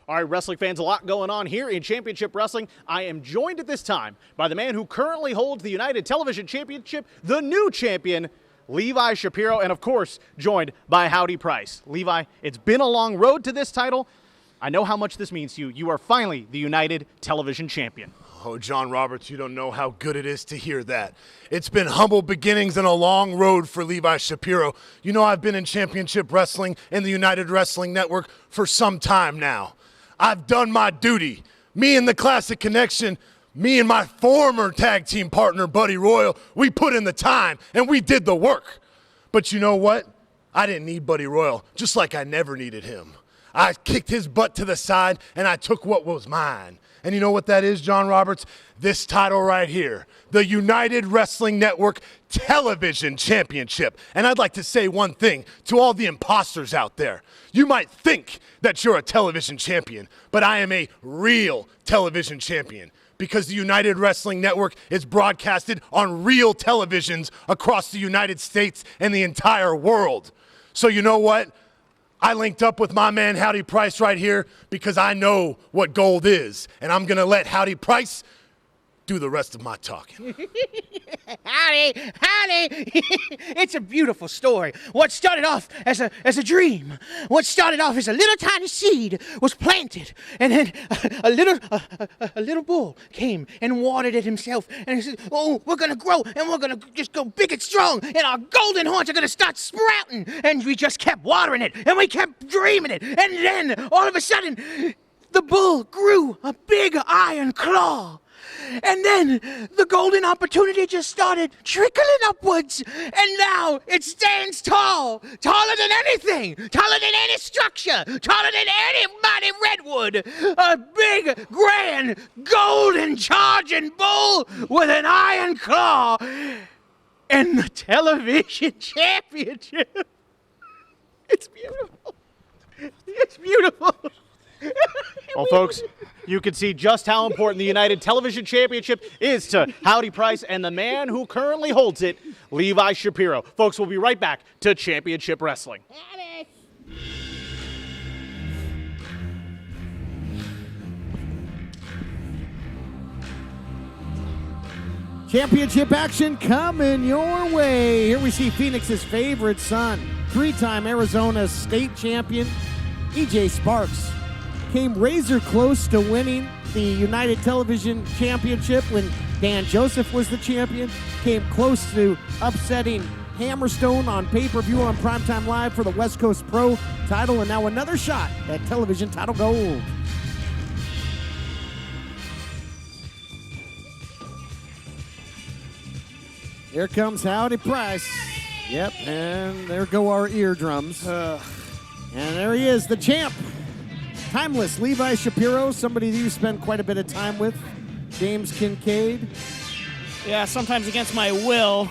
All right, wrestling fans, a lot going on here in Championship Wrestling. I am joined at this time by the man who currently holds the United Television Championship, the new champion, Levi Shapiro, and of course, joined by Howdy Price. Levi, it's been a long road to this title. I know how much this means to you. You are finally the United Television Champion. Oh, John Roberts, you don't know how good it is to hear that. It's been humble beginnings and a long road for Levi Shapiro. You know, I've been in Championship Wrestling and the United Wrestling Network for some time now. I've done my duty. Me and the Classic Connection, me and my former tag team partner, Buddy Royal, we put in the time and we did the work. But you know what? I didn't need Buddy Royal, just like I never needed him. I kicked his butt to the side and I took what was mine. And you know what that is, John Roberts? This title right here, the United Wrestling Network Television Championship. And I'd like to say one thing to all the imposters out there. You might think that you're a television champion, but I am a real television champion because the United Wrestling Network is broadcasted on real televisions across the United States and the entire world. So you know what? I linked up with my man Howdy Price right here because I know what gold is, and I'm going to let Howdy Price do the rest of my talking. Howdy! It's a beautiful story. What started off as a dream, what started off as a little tiny seed was planted, and then a little bull came and watered it himself, and he said, "Oh, we're gonna grow, and we're gonna just go big and strong, and our golden horns are gonna start sprouting." And we just kept watering it, and we kept dreaming it, and then all of a sudden, the bull grew a big iron claw. And then the golden opportunity just started trickling upwards. And now it stands tall, taller than anything, taller than any structure, taller than any mighty redwood. A big, grand, golden charging bull with an iron claw and the television championship. It's beautiful. It's beautiful. Well, folks, you can see just how important the United Television Championship is to Howdy Price and the man who currently holds it, Levi Shapiro. Folks, we'll be right back to Championship Wrestling. Championship action coming your way. Here we see Phoenix's favorite son, three-time Arizona state champion, E.J. Sparks. Came razor close to winning the United Television Championship when Dan Joseph was the champion. Came close to upsetting Hammerstone on pay-per-view on Primetime Live for the West Coast Pro title, and now another shot at television title gold. Here comes Howdy Price. Yep, and there go our eardrums. And there he is, the champ. Timeless Levi Shapiro, somebody that you spend quite a bit of time with. James Kincaid. Yeah, sometimes against my will.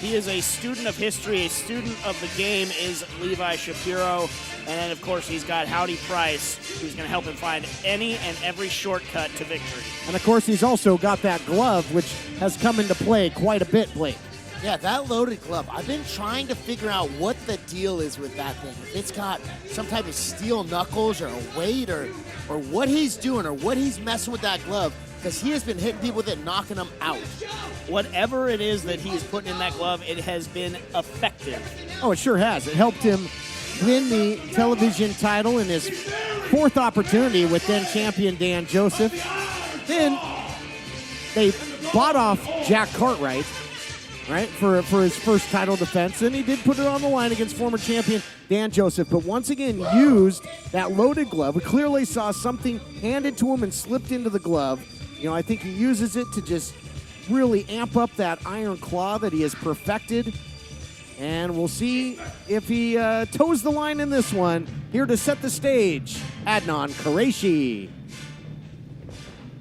He is a student of history, a student of the game is Levi Shapiro. And then, of course, he's got Howdy Price, who's going to help him find any and every shortcut to victory. And, of course, he's also got that glove, which has come into play quite a bit, Blake. Yeah, that loaded glove. I've been trying to figure out what the deal is with that thing. If it's got some type of steel knuckles or a weight or what he's doing or what he's messing with that glove, because he has been hitting people with it, knocking them out. Whatever it is that he's putting in that glove, it has been effective. Oh, it sure has. It helped him win the television title in his fourth opportunity with then champion Dan Joseph. Then they bought off Jack Cartwright, right, for his first title defense, and he did put it on the line against former champion Dan Joseph, but once again used that loaded glove. We clearly saw something handed to him and slipped into the glove. You know, I think he uses it to just really amp up that iron claw that he has perfected, and we'll see if he toes the line in this one. Here to set the stage, Adnan Qureshi.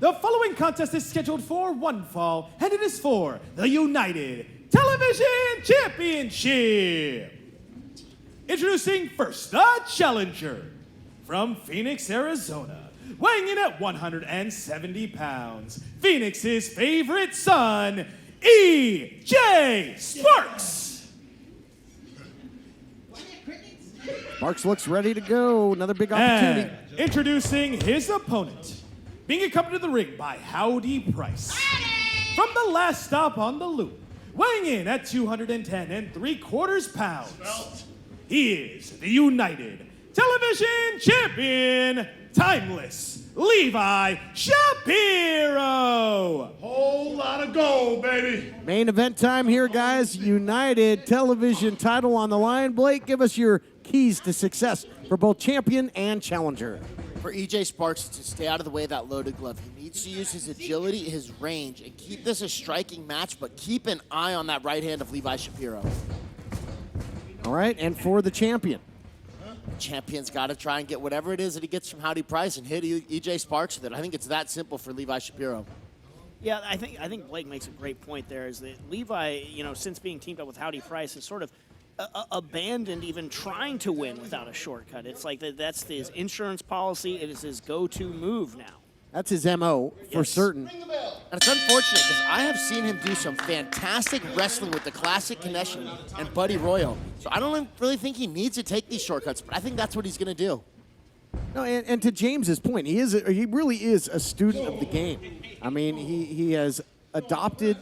The following contest is scheduled for one fall, and it is for the United Television Championship. Introducing first, the challenger from Phoenix, Arizona, weighing in at 170 pounds, Phoenix's favorite son, E.J. Sparks. Sparks looks ready to go. Another big opportunity. And introducing his opponent, being accompanied to the ring by Howdy Price. From the last stop on the loop, weighing in at 210 3/4 pounds, he is the United Television Champion, Timeless Levi Shapiro. Whole lot of gold, baby. Main event time here, guys. United Television title on the line. Blake, give us your keys to success for both champion and challenger. For EJ Sparks to stay out of the way of that loaded glove, he needs to use his agility, his range, and keep this a striking match, but keep an eye on that right hand of Levi Shapiro. All right, and for the champion. Champion's got to try and get whatever it is that he gets from Howdy Price and hit EJ Sparks with it. I think it's that simple for Levi Shapiro. Yeah, I think Blake makes a great point there. Is that Levi, since being teamed up with Howdy Price, has sort of abandoned even trying to win without a shortcut. It's like that's his insurance policy. It is his go-to move now. That's his MO for certain. And it's unfortunate because I have seen him do some fantastic wrestling with the Classic Connection and Buddy Royal. So I don't really think he needs to take these shortcuts, but I think that's what he's going to do. No, and to James's point, he really is a student of the game. I mean, he has adopted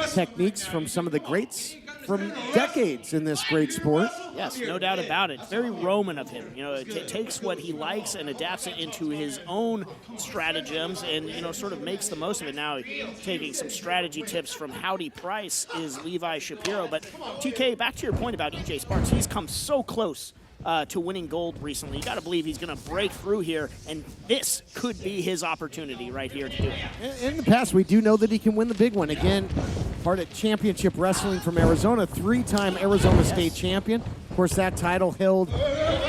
techniques from some of the greats from decades in this great sport. Yes, no doubt about it. Very Roman of him. It takes what he likes and adapts it into his own stratagems and, sort of makes the most of it. Now, taking some strategy tips from Howdy Price is Levi Shapiro. But, TK, back to your point about EJ Sparks, he's come so close to winning gold recently. You got to believe he's going to break through here, and this could be his opportunity right here to do it. In the past, we do know that he can win the big one. Again, part of Championship Wrestling from Arizona, 3-time Arizona State champion. Of course, that title held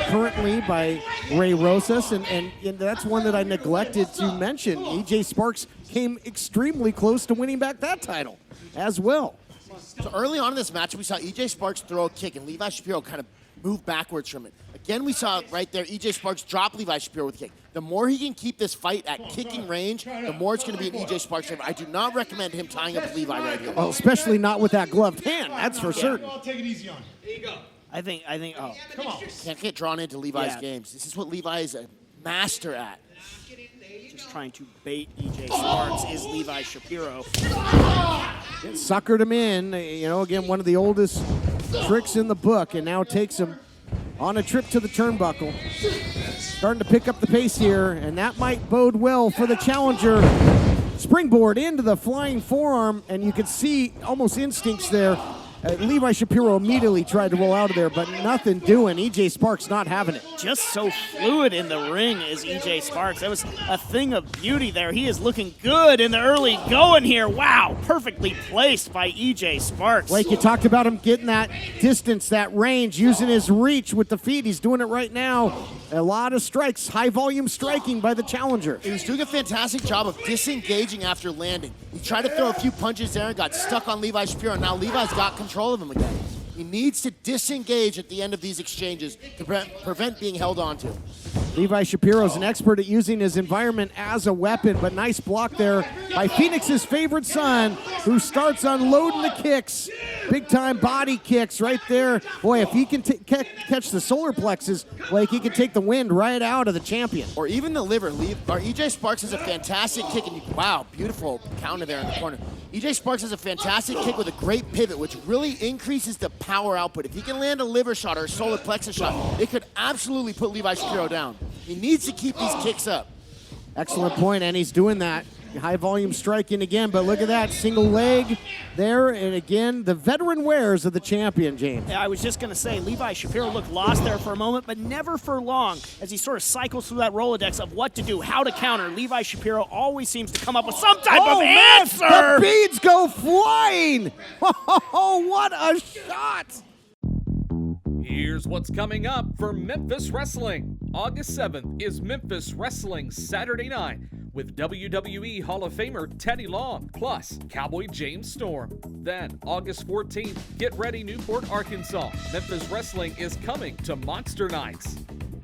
currently by Ray Rosas, and that's one that I neglected to mention. EJ Sparks came extremely close to winning back that title as well. So early on in this match, we saw EJ Sparks throw a kick, and Levi Shapiro kind of move backwards from it. Again, we saw right there, EJ Sparks drop Levi Shapiro with a kick. The more he can keep this fight at kicking range, the more it's going to be an EJ Sparks favor. I do not recommend him tying up Levi right here. Well, especially not with that gloved hand, that's for certain. Take it easy on you. There you go. I think, oh. Come on. Can't get drawn into Levi's games. This is what Levi is a master at. Just trying to bait EJ Sparks is Levi Shapiro. Suckered him in, again, one of the oldest tricks in the book, and now takes him on a trip to the turnbuckle. Starting to pick up the pace here, and that might bode well for the challenger. Springboard into the flying forearm, and you can see almost instincts there. Levi Shapiro immediately tried to roll out of there, but nothing doing. EJ Sparks not having it. Just so fluid in the ring is EJ Sparks. That was a thing of beauty there. He is looking good in the early going here. Wow, perfectly placed by EJ Sparks. Like you talked about him getting that distance, that range, using his reach with the feet. He's doing it right now. A lot of strikes, high volume striking by the challenger. He was doing a fantastic job of disengaging after landing. He tried to throw a few punches there and got stuck on Levi Shapiro. Now Levi's got control of him again. He needs to disengage at the end of these exchanges to prevent being held onto. Levi Shapiro's an expert at using his environment as a weapon, but nice block there by Phoenix's favorite son, who starts unloading the kicks. Big-time body kicks right there. Boy, if he can catch the solar plexus, like he can take the wind right out of the champion. Or even the liver. EJ Sparks has a fantastic kick, and wow, beautiful counter there in the corner. EJ Sparks has a fantastic kick with a great pivot, which really increases the power output. If he can land a liver shot or a solar plexus shot, it could absolutely put Levi Shapiro down. He needs to keep these kicks up. Excellent point, and he's doing that. High volume striking again, but look at that single leg there, and again, the veteran wares of the champion, James. Yeah, I was just going to say, Levi Shapiro looked lost there for a moment, but never for long as he sort of cycles through that Rolodex of what to do, how to counter. Levi Shapiro always seems to come up with some type of answer. The beads go flying. Oh, what a shot. Here's what's coming up for Memphis Wrestling. August 7th is Memphis Wrestling Saturday Night with WWE Hall of Famer Teddy Long, plus Cowboy James Storm. Then, August 14th, get ready Newport, Arkansas. Memphis Wrestling is coming to Monster Nights.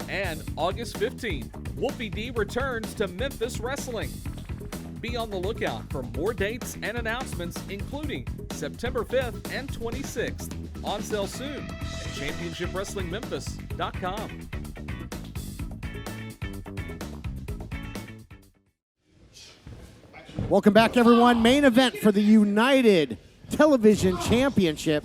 And August 15th, Wolfie D returns to Memphis Wrestling. Be on the lookout for more dates and announcements, including September 5th and 26th. On sale soon at ChampionshipWrestlingMemphis.com. Welcome back, everyone. Main event for the United Television Championship.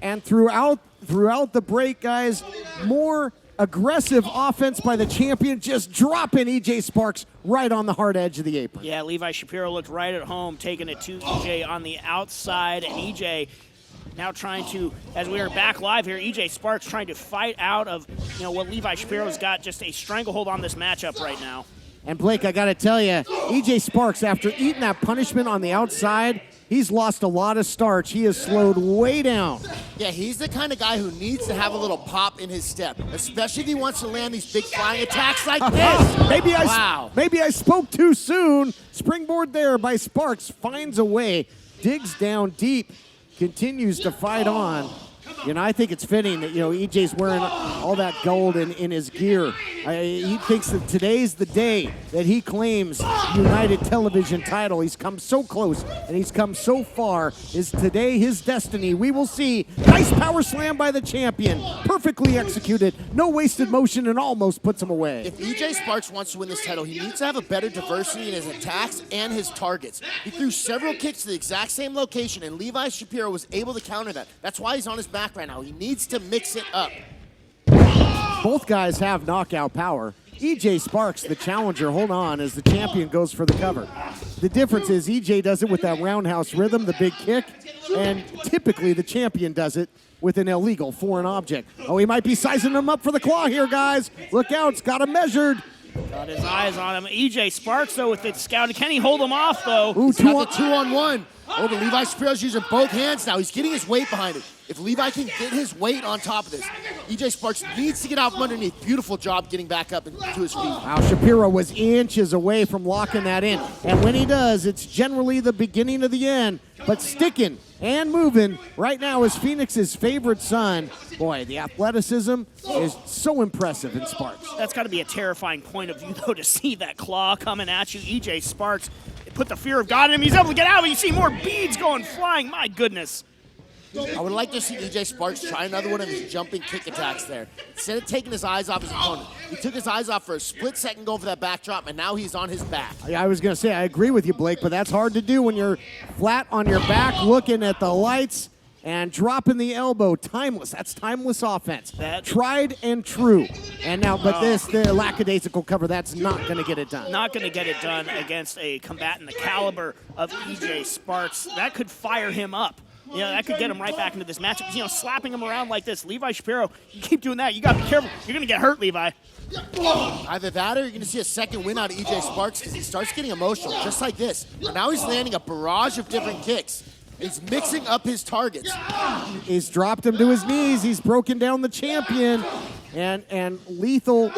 And throughout the break, guys, more aggressive offense by the champion, just dropping EJ Sparks right on the hard edge of the apron. Yeah, Levi Shapiro looked right at home, taking it to EJ on the outside, and EJ now trying to, as we are back live here, EJ Sparks trying to fight out of, what Levi Shapiro's got, just a stranglehold on this matchup right now. And Blake, I got to tell you, EJ Sparks, after eating that punishment on the outside, he's lost a lot of starch. He has slowed way down. Yeah, he's the kind of guy who needs to have a little pop in his step, especially if he wants to land these big flying attacks like this. Maybe I spoke too soon. Springboard there by Sparks, finds a way, digs down deep, continues to fight on. I think it's fitting that, EJ's wearing all that gold in his gear. He thinks that today's the day that he claims United Television title. He's come so close and he's come so far. Is today his destiny? We will see. Nice power slam by the champion. Perfectly executed. No wasted motion and almost puts him away. If EJ Sparks wants to win this title, he needs to have a better diversity in his attacks and his targets. He threw several kicks to the exact same location, and Levi Shapiro was able to counter that. That's why he's on his back right now. He needs to mix it up. Both guys have knockout power. EJ Sparks, the challenger, hold on as the champion goes for the cover. The difference is EJ does it with that roundhouse rhythm, the big kick, and typically the champion does it with an illegal foreign object. Oh, he might be sizing him up for the claw here, guys. Look out, it's got him measured. Got his eyes on him. EJ Sparks, though, with it scouted. Can he hold him off, though? Ooh, he's got the 2-on-1. Oh, but Levi Shapiro's using both hands now. He's getting his weight behind it. If Levi can get his weight on top of this, EJ Sparks needs to get out from underneath. Beautiful job getting back up into his feet. Wow, Shapiro was inches away from locking that in. And when he does, it's generally the beginning of the end. But sticking and moving right now is Phoenix's favorite son. Boy, the athleticism is so impressive in Sparks. That's got to be a terrifying point of view, though, to see that claw coming at you. EJ Sparks put the fear of God in him. He's able to get out of it. You see more beads going flying. My goodness. I would like to see EJ Sparks try another one of his jumping kick attacks there. Instead of taking his eyes off his opponent, he took his eyes off for a split second going for that backdrop, and now he's on his back. I was going to say, I agree with you, Blake, but that's hard to do when you're flat on your back looking at the lights and dropping the elbow. Timeless. That's timeless offense. Tried and true. And now, but the lackadaisical cover, that's not going to get it done. Not going to get it done against a combatant the caliber of EJ Sparks. That could fire him up. That could get him right back into this matchup. Slapping him around like this. Levi Shapiro, you keep doing that, you got to be careful. You're going to get hurt, Levi. Either that or you're going to see a second win out of EJ Sparks because he starts getting emotional, just like this. And now he's landing a barrage of different kicks. He's mixing up his targets. He's dropped him to his knees. He's broken down the champion. And lethal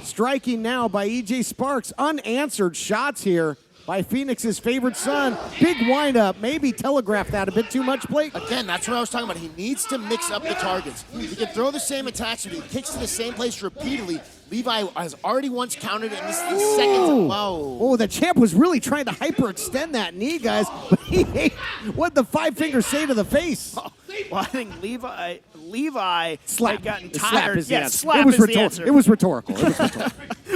striking now by EJ Sparks. Unanswered shots here by Phoenix's favorite son. Big windup. Maybe telegraphed that a bit too much, Blake. Again, that's what I was talking about. He needs to mix up the targets. He can throw the same attacks, but he kicks to the same place repeatedly. Levi has already once countered it in this second. Whoa. Oh, the champ was really trying to hyperextend that knee, guys. But what'd the five fingers say to the face? Oh, well, I think Levi slap. had gotten tired. Slap is the answer. It was rhetorical.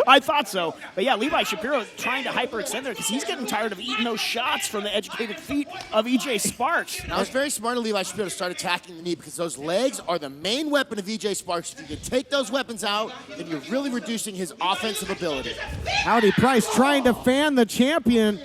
I thought so. But yeah, Levi Shapiro trying to hyperextend there because he's getting tired of eating those shots from the educated feet of EJ Sparks. Now, it's very smart of Levi Shapiro to start attacking the knee because those legs are the main weapon of EJ Sparks. If you can take those weapons out, then you're really reducing his offensive ability. Howdy Price trying to fan the champion,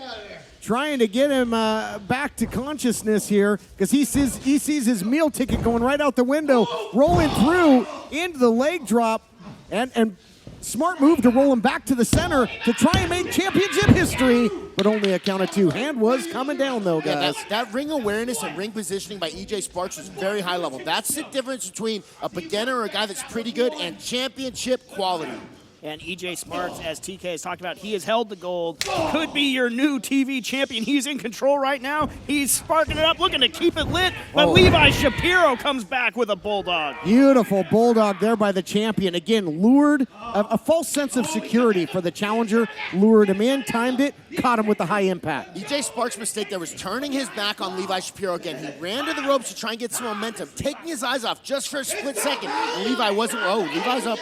trying to get him back to consciousness here because he sees his meal ticket going right out the window, rolling through into the leg drop, and smart move to roll him back to the center to try and make championship history, but only a count of two. Hand was coming down, though, guys. Yeah, that ring awareness and ring positioning by EJ Sparks was very high level. That's the difference between a beginner or a guy that's pretty good and championship quality. And EJ Sparks, as TK has talked about, he has held the gold. Could be your new TV champion. He's in control right now. He's sparking it up, looking to keep it lit. But Levi Shapiro comes back with a bulldog. Beautiful bulldog there by the champion. Again, lured, a false sense of security for the challenger. Lured him in, timed it, caught him with the high impact. EJ Sparks' mistake there was turning his back on Levi Shapiro again. He ran to the ropes to try and get some momentum, taking his eyes off just for a split second. And Levi wasn't, Levi's up.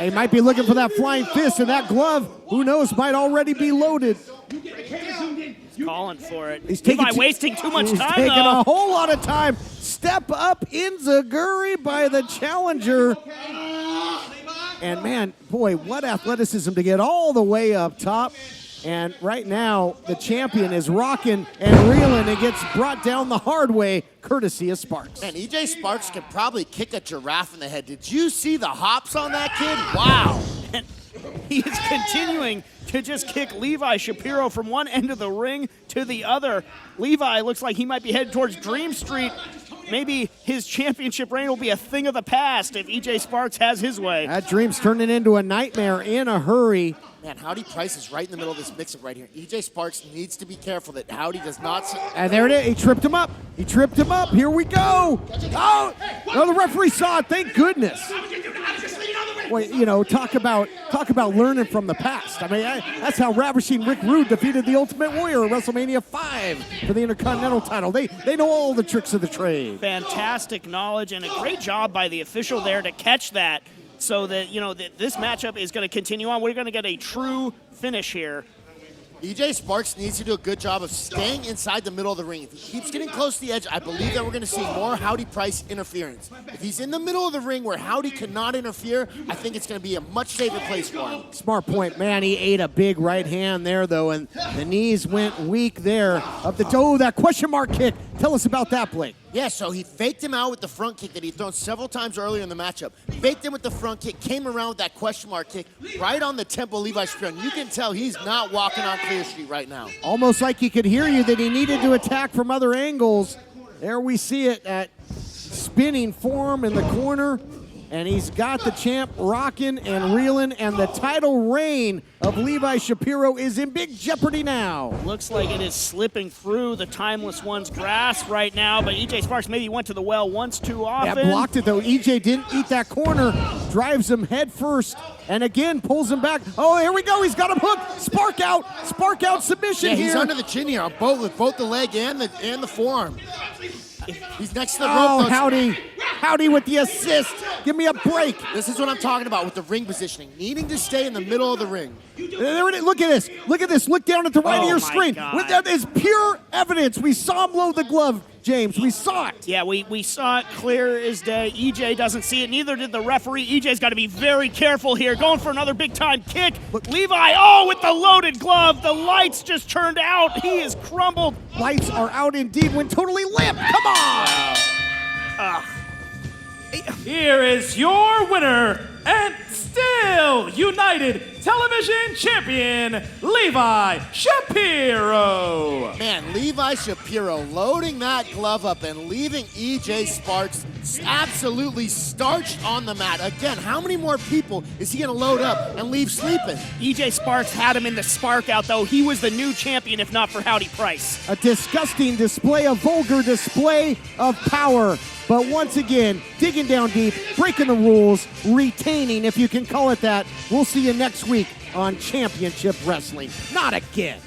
He might be looking looking for that flying fist, and that glove, who knows, might already be loaded. Calling for it. He's Levi taking wasting too much he's time, taking though. a whole lot of time. Step up enziguri by the challenger. And man, boy, what athleticism to get all the way up top. And right now, the champion is rocking and reeling and gets brought down the hard way, courtesy of Sparks. Man, EJ Sparks can probably kick a giraffe in the head. Did you see the hops on that kid? Wow. He is continuing to just kick Levi Shapiro from one end of the ring to the other. Levi looks like he might be headed towards Dream Street. Maybe his championship reign will be a thing of the past if EJ Sparks has his way. That dream's turning into a nightmare in a hurry. Man, Howdy Price is right in the middle of this mix-up right here. EJ Sparks needs to be careful that Howdy does not... And there it is. He tripped him up. He tripped him up. Here we go. Oh, no, the referee saw it. Thank goodness. Well, you know, talk about learning from the past. I mean, that's how Ravishing Rick Rude defeated the Ultimate Warrior at WrestleMania 5 for the Intercontinental title. They know all the tricks of the trade. Fantastic knowledge and a great job by the official there to catch that, so that, you know, that this matchup is going to continue on. We're going to get a true finish here. EJ Sparks needs to do a good job of staying inside the middle of the ring. If he keeps getting close to the edge, I believe that we're going to see more Howdy Price interference. If he's in the middle of the ring where Howdy cannot interfere, I think it's going to be a much safer place for him. Smart point, man. He ate a big right hand there, though, and the knees went weak there. That question mark kick. Tell us about that, Blake. Yeah, so he faked him out with the front kick that he'd thrown several times earlier in the matchup. Faked him with the front kick, came around with that question mark kick right on the temple of Levi Shapiro. And you can tell he's not walking on clear street right now. Almost like he could hear you that he needed to attack from other angles. There we see it at spinning form in the corner. And he's got the champ rocking and reeling, and the title reign of Levi Shapiro is in big jeopardy now. Looks like it is slipping through the Timeless One's grasp right now, but EJ Sparks maybe went to the well once too often. Yeah, blocked it though. EJ didn't eat that corner, drives him head first, and again pulls him back. Oh, here we go. He's got him hooked. Spark out submission yeah, here. He's under the chin here on with both the leg and the forearm. He's next to the rope. Oh, Howdy with the assist. Give me a break. This is what I'm talking about with the ring positioning. Needing to stay in the middle of the ring. There it is. Look at this. Look at this. Look down at the right of your screen. That is pure evidence. We saw him load the glove, James. We saw it. Yeah, we saw it clear as day. EJ doesn't see it. Neither did the referee. EJ's got to be very careful here. Going for another big-time kick. Look, Levi, with the loaded glove. The lights just turned out. He is crumbled. Lights are out indeed. Went totally limp. Come on. Here is your winner and still United Television Champion, Levi Shapiro. Man, Levi Shapiro loading that glove up and leaving EJ Sparks absolutely starched on the mat. Again, how many more people is he going to load up and leave sleeping? EJ Sparks had him in the spark out, though. He was the new champion, if not for Howdy Price. A disgusting display, a vulgar display of power. But once again, digging down deep, breaking the rules, retaining, if you can call it that. We'll see you next week on Championship Wrestling. Not again.